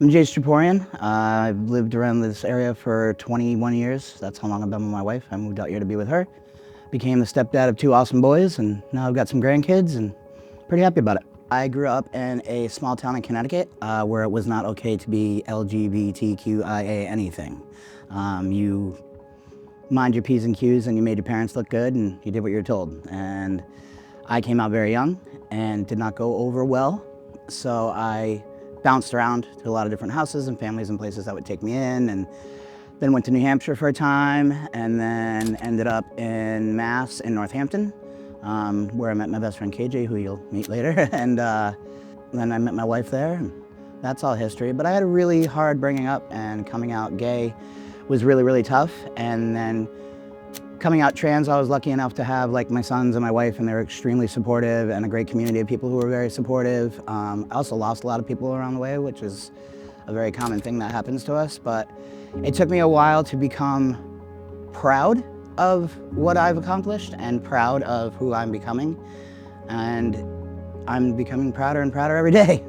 I'm Jayce. I've lived around this area for 21 years. That's how long I've been with my wife. I moved out here to be with her. Became the stepdad of two awesome boys, and now I've got some grandkids, and pretty happy about it. I grew up in a small town in Connecticut where it was not okay to be LGBTQIA anything. You mind your P's and Q's and you made your parents look good and you did what you were told. And I came out very young and did not go over well, so I bounced around to a lot of different houses and families and places that would take me in, and then went to New Hampshire for a time, and then ended up in Mass in Northampton, where I met my best friend KJ, who you'll meet later, and then I met my wife there, and that's all history. But I had a really hard bringing up, and coming out gay was really, really tough, and then coming out trans, I was lucky enough to have like my sons and my wife, and they were extremely supportive, and a great community of people who were very supportive. I also lost a lot of people around the way, which is a very common thing that happens to us, but it took me a while to become proud of what I've accomplished and proud of who I'm becoming, and I'm becoming prouder and prouder every day.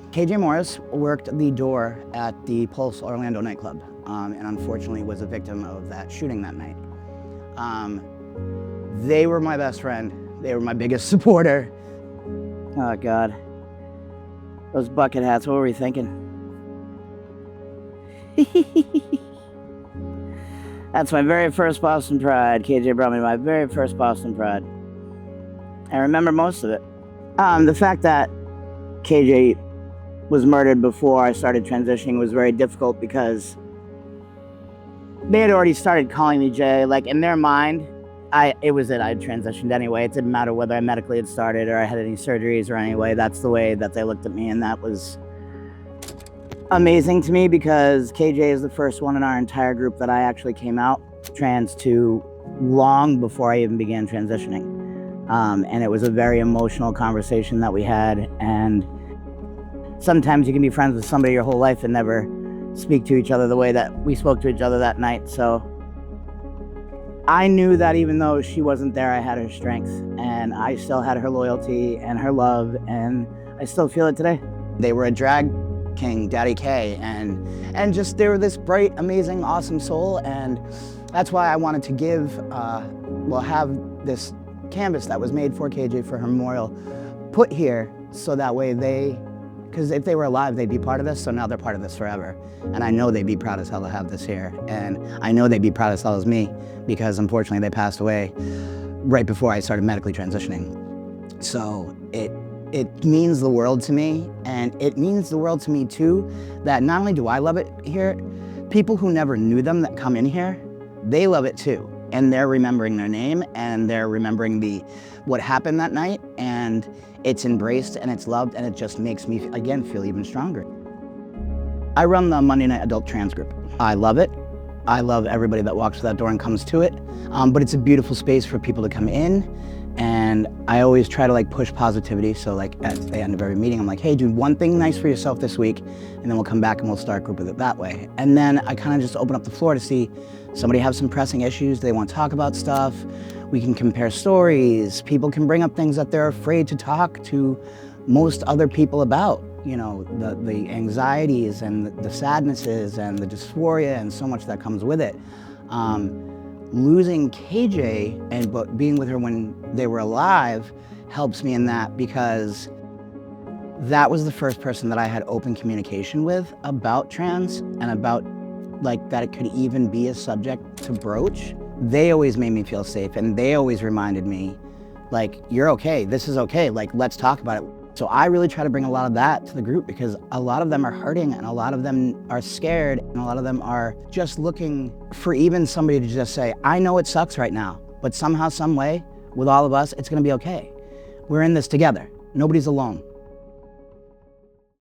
KJ Morris worked the door at the Pulse Orlando nightclub, and unfortunately was a victim of that shooting that night. They were my best friend. They were my biggest supporter. Oh God, those bucket hats, what were we thinking? That's my very first Boston Pride. KJ brought me my very first Boston Pride. I remember most of it. The fact that KJ was murdered before I started transitioning was very difficult because they had already started calling me Jay. Like, in their mind, it was that I had transitioned anyway. It didn't matter whether I medically had started or I had any surgeries or anyway. That's the way that they looked at me, and that was amazing to me because KJ is the first one in our entire group that I actually came out trans to long before I even began transitioning. And it was a very emotional conversation that we had, and sometimes you can be friends with somebody your whole life and never speak to each other the way that we spoke to each other that night. So I knew that even though she wasn't there, I had her strength, and I still had her loyalty and her love, and I still feel it today. They were a drag king, Daddy K, and just they were this bright, amazing, awesome soul, and that's why I wanted to have this canvas that was made for KJ for her memorial put here, so that way because if they were alive, they'd be part of this, so now they're part of this forever. And I know they'd be proud as hell to have this here. And I know they'd be proud as hell as me, because unfortunately they passed away right before I started medically transitioning. So it means the world to me, and it means the world to me too, that not only do I love it here, people who never knew them that come in here, they love it too. And they're remembering their name, and they're remembering what happened that night, and it's embraced and it's loved, and it just makes me, again, feel even stronger. I run the Monday Night Adult Trans Group. I love it. I love everybody that walks through that door and comes to it, but it's a beautiful space for people to come in, and I always try to push positivity. So at the end of every meeting, I'm like, hey, do one thing nice for yourself this week, and then we'll come back and we'll start a group with it that way. And then I kind of just open up the floor to see somebody have some pressing issues, they want to talk about stuff. We can compare stories. People can bring up things that they're afraid to talk to most other people about. You know, the anxieties and the sadnesses and the dysphoria and so much that comes with it. Losing KJ but being with her when they were alive helps me in that, because that was the first person that I had open communication with about trans and about that it could even be a subject to broach. They always made me feel safe, and they always reminded me, you're okay, this is okay, let's talk about it. So I really try to bring a lot of that to the group, because a lot of them are hurting, and a lot of them are scared, and a lot of them are just looking for even somebody to just say, I know it sucks right now, but somehow, some way, with all of us, it's gonna be okay. We're in this together. Nobody's alone.